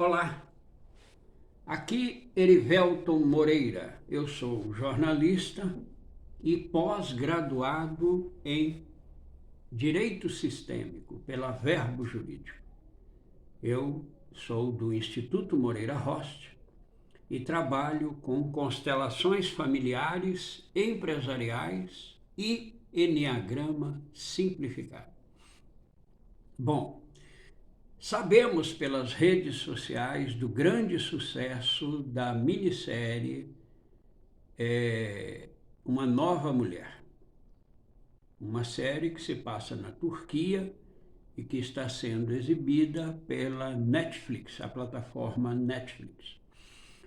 Olá, aqui Erivelton Moreira. Eu sou jornalista e pós-graduado em Direito Sistêmico pela Verbo Jurídico. Eu sou do Instituto Moreira Host e trabalho com constelações familiares, empresariais e enneagrama simplificado. Bom, sabemos pelas redes sociais do grande sucesso da minissérie Uma Nova Mulher. Uma série que se passa na Turquia e que está sendo exibida pela Netflix, a plataforma Netflix.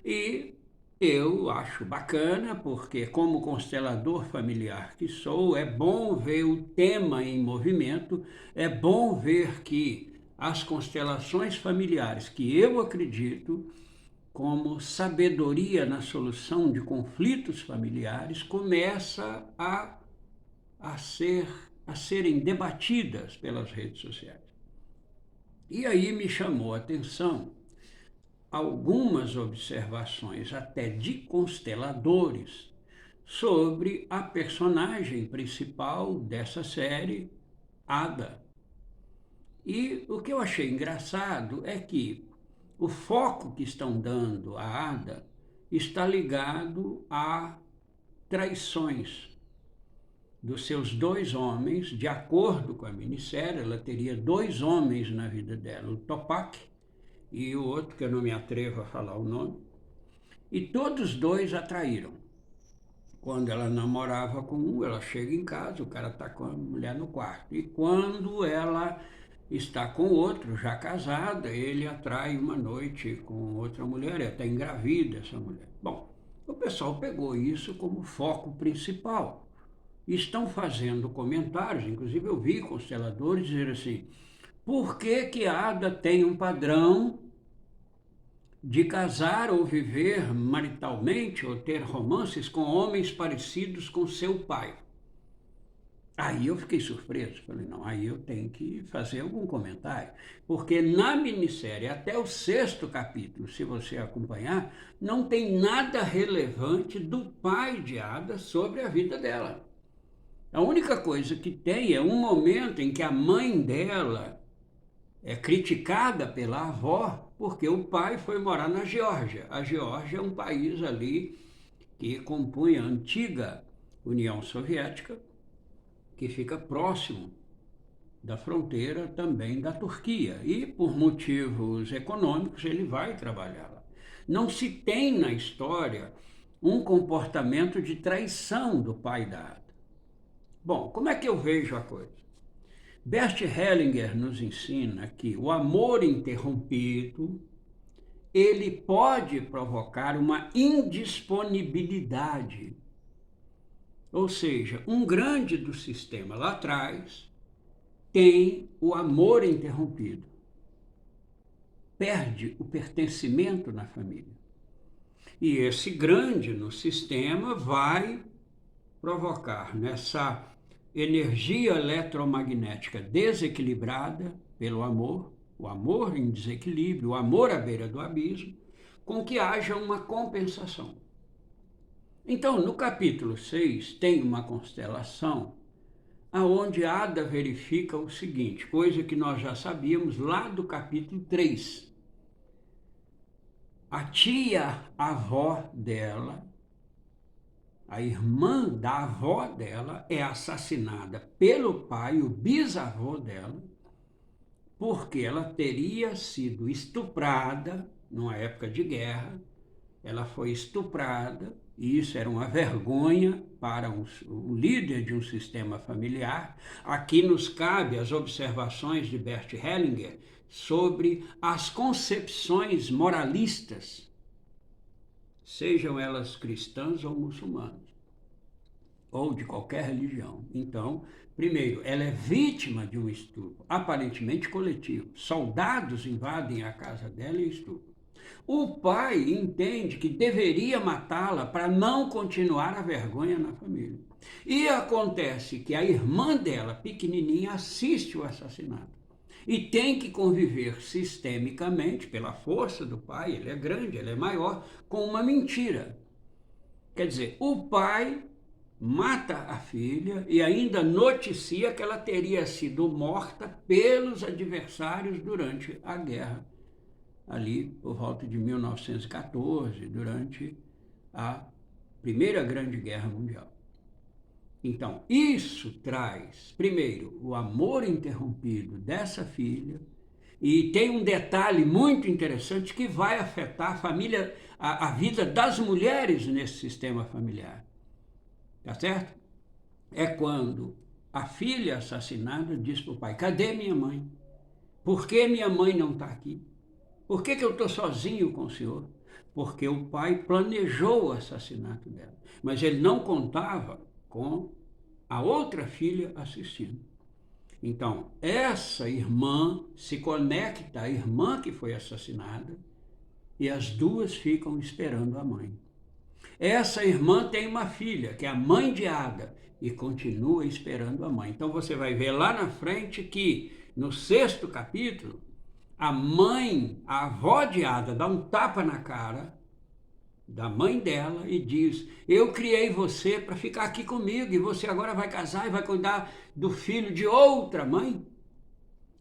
E eu acho bacana porque, como constelador familiar que sou, é bom ver o tema em movimento, é bom ver que as constelações familiares que eu acredito como sabedoria na solução de conflitos familiares começa a serem debatidas pelas redes sociais. E aí me chamou a atenção algumas observações até de consteladores sobre a personagem principal dessa série, Ada. E o que eu achei engraçado é que o foco que estão dando à Ada está ligado a traições dos seus dois homens. De acordo com a minissérie, ela teria dois homens na vida dela, o Topak e o outro, que eu não me atrevo a falar o nome, e todos dois a traíram. Quando ela namorava com um, ela chega em casa, o cara está com a mulher no quarto. E quando ela está com outro, já casada, ele atrai uma noite com outra mulher, e até engravida essa mulher. Bom, o pessoal pegou isso como foco principal. E estão fazendo comentários, inclusive eu vi consteladores dizer assim: por que a Ada tem um padrão de casar ou viver maritalmente ou ter romances com homens parecidos com seu pai? Aí eu fiquei surpreso, falei, não, aí eu tenho que fazer algum comentário, porque na minissérie, até o 6º capítulo, se você acompanhar, não tem nada relevante do pai de Ada sobre a vida dela. A única coisa que tem é um momento em que a mãe dela é criticada pela avó porque o pai foi morar na Geórgia. A Geórgia é um país ali que compunha a antiga União Soviética, que fica próximo da fronteira também da Turquia. E por motivos econômicos ele vai trabalhar lá. Não se tem na história um comportamento de traição do pai da Ada. Bom, como é que eu vejo a coisa? Bert Hellinger nos ensina que o amor interrompido, ele pode provocar uma indisponibilidade. Ou seja, um grande do sistema lá atrás tem o amor interrompido. Perde o pertencimento na família. E esse grande no sistema vai provocar nessa energia eletromagnética desequilibrada pelo amor, o amor em desequilíbrio, o amor à beira do abismo, com que haja uma compensação. Então, no capítulo 6, tem uma constelação aonde Ada verifica o seguinte, coisa que nós já sabíamos lá do capítulo 3. A tia-avó dela, a irmã da avó dela, é assassinada pelo pai, o bisavô dela, porque ela teria sido estuprada numa época de guerra. Ela foi estuprada, e isso era uma vergonha para o líder de um sistema familiar. Aqui nos cabe as observações de Bert Hellinger sobre as concepções moralistas, sejam elas cristãs ou muçulmanas, ou de qualquer religião. Então, primeiro, ela é vítima de um estupro, aparentemente coletivo. Soldados invadem a casa dela e estupram. O pai entende que deveria matá-la para não continuar a vergonha na família. E acontece que a irmã dela, pequenininha, assiste o assassinato. e tem que conviver sistemicamente, pela força do pai, ele é grande, ele é maior, com uma mentira. Quer dizer, o pai mata a filha e ainda noticia que ela teria sido morta pelos adversários durante a guerra, ali por volta de 1914, durante a Primeira Grande Guerra Mundial. Então, isso traz, primeiro, o amor interrompido dessa filha, e tem um detalhe muito interessante que vai afetar a família, a vida das mulheres nesse sistema familiar. Tá certo? É quando a filha assassinada diz para o pai: cadê minha mãe? Por que minha mãe não está aqui? Por que eu estou sozinho com o senhor? Porque o pai planejou o assassinato dela, mas ele não contava com a outra filha assistindo. Então, essa irmã se conecta à irmã que foi assassinada e as duas ficam esperando a mãe. Essa irmã tem uma filha, que é a mãe de Ada, e continua esperando a mãe. Então você vai ver lá na frente que, no 6º capítulo, a mãe, a avó de Ada, dá um tapa na cara da mãe dela e diz: eu criei você para ficar aqui comigo e você agora vai casar e vai cuidar do filho de outra mãe?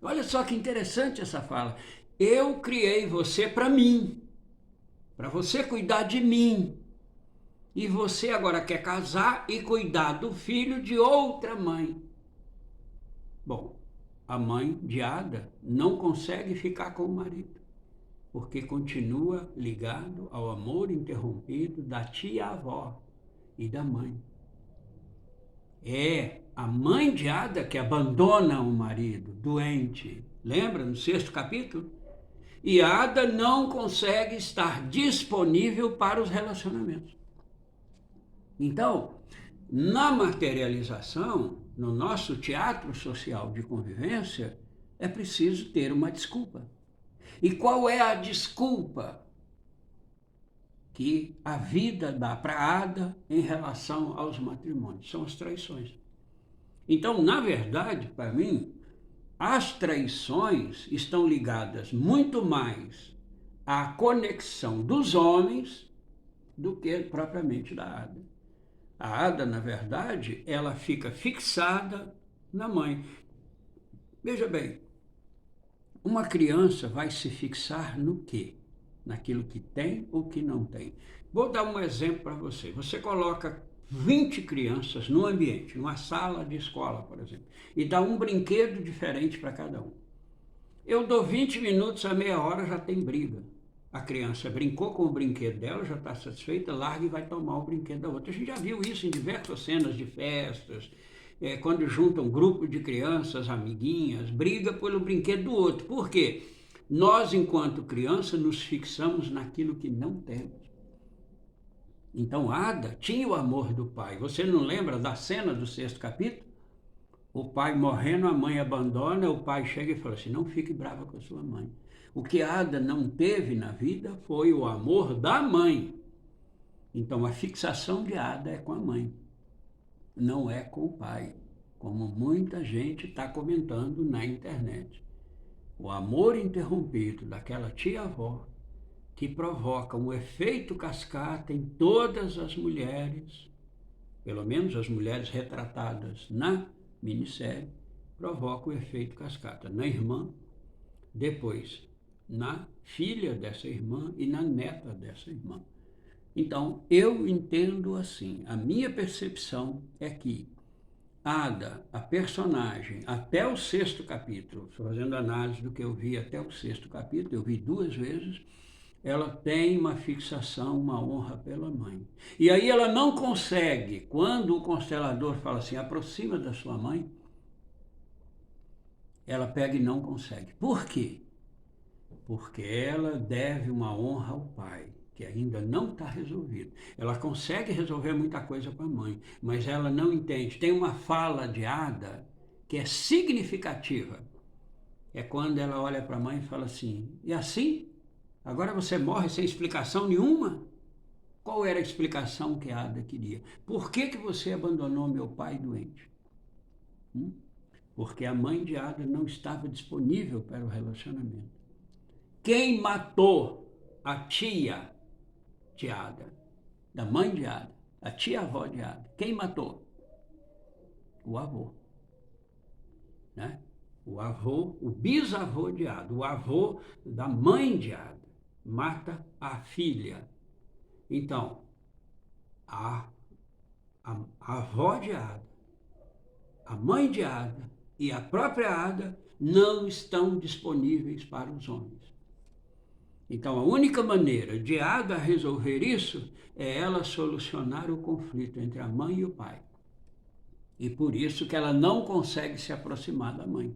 Olha só que interessante essa fala. Eu criei você para mim, para você cuidar de mim. E você agora quer casar e cuidar do filho de outra mãe. Bom, a mãe de Ada não consegue ficar com o marido, porque continua ligado ao amor interrompido da tia-avó e da mãe. É a mãe de Ada que abandona o marido doente. Lembra no 6º capítulo? E Ada não consegue estar disponível para os relacionamentos. Então, na materialização, no nosso teatro social de convivência, é preciso ter uma desculpa. E qual é a desculpa que a vida dá para Ada em relação aos matrimônios? São as traições. Então, na verdade, para mim, as traições estão ligadas muito mais à conexão dos homens do que propriamente da Ada. A Ada, na verdade, ela fica fixada na mãe. Veja bem, uma criança vai se fixar no quê? Naquilo que tem ou que não tem. Vou dar um exemplo para você. Você coloca 20 crianças num ambiente, numa sala de escola, por exemplo, e dá um brinquedo diferente para cada um. Eu dou 20 minutos a meia hora, já tem briga. A criança brincou com o brinquedo dela, já está satisfeita, larga e vai tomar o brinquedo da outra. A gente já viu isso em diversas cenas de festas, quando juntam um grupo de crianças, amiguinhas, briga pelo brinquedo do outro. Por quê? Nós, enquanto criança, nos fixamos naquilo que não temos. Então, Ada tinha o amor do pai. Você não lembra da cena do 6º capítulo? O pai morrendo, a mãe abandona, o pai chega e fala assim: não fique brava com a sua mãe. O que Ada não teve na vida foi o amor da mãe. Então a fixação de Ada é com a mãe, não é com o pai, como muita gente está comentando na internet. O amor interrompido daquela tia-avó que provoca um efeito cascata em todas as mulheres, pelo menos as mulheres retratadas na minissérie, provoca o efeito cascata na irmã, depois na filha dessa irmã e na neta dessa irmã. Então, eu entendo assim, a minha percepção é que Ada, a personagem, até o 6º capítulo, fazendo análise do que eu vi até o 6º capítulo, eu vi 2 vezes, ela tem uma fixação, uma honra pela mãe. E aí ela não consegue, quando o constelador fala assim, aproxima da sua mãe, ela pega e não consegue. Por quê? Porque ela deve uma honra ao pai, que ainda não está resolvido. Ela consegue resolver muita coisa com a mãe, mas ela não entende. Tem uma fala de Ada que é significativa. É quando ela olha para a mãe e fala assim, e assim? Agora você morre sem explicação nenhuma? Qual era a explicação que a Ada queria? Por que você abandonou meu pai doente? porque a mãe de Ada não estava disponível para o relacionamento. Quem matou a tia de Ada, da mãe de Ada, a tia-avó de Ada? Quem matou? O avô. Né? O avô, o bisavô de Ada, o avô da mãe de Ada, mata a filha. Então, a avó de Ada, a mãe de Ada e a própria Ada não estão disponíveis para os homens. Então, a única maneira de Ada resolver isso é ela solucionar o conflito entre a mãe e o pai. E por isso que ela não consegue se aproximar da mãe.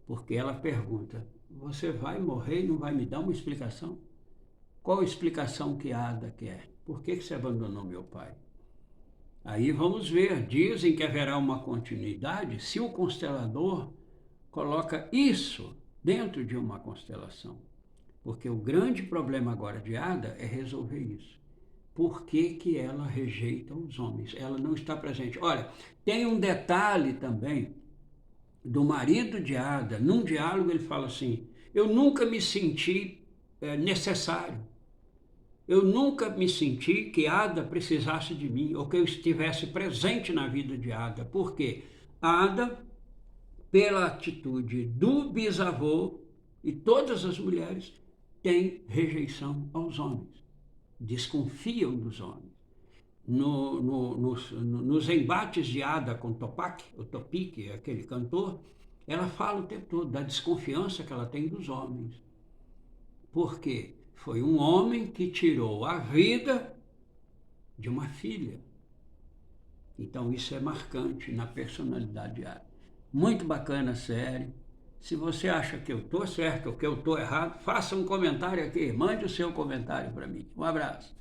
Porque ela pergunta, você vai morrer e não vai me dar uma explicação? Qual a explicação que a Ada quer? Por que você abandonou meu pai? Aí vamos ver, dizem que haverá uma continuidade se o constelador coloca isso dentro de uma constelação. Porque o grande problema agora de Ada é resolver isso. Por que que ela rejeita os homens? Ela não está presente. Olha, tem um detalhe também do marido de Ada. Num diálogo ele fala assim, eu nunca me senti necessário. Eu nunca me senti que Ada precisasse de mim, ou que eu estivesse presente na vida de Ada. Por quê? Ada, pela atitude do bisavô, e todas as mulheres têm rejeição aos homens, desconfiam dos homens. Nos embates de Ada com Topak, o Topik, aquele cantor, ela fala o tempo todo da desconfiança que ela tem dos homens. Por quê? Foi um homem que tirou a vida de uma filha. Então isso é marcante na personalidade de Ada. Muito bacana a série. Se você acha que eu estou certo ou que eu estou errado, faça um comentário aqui. Mande o seu comentário para mim. Um abraço.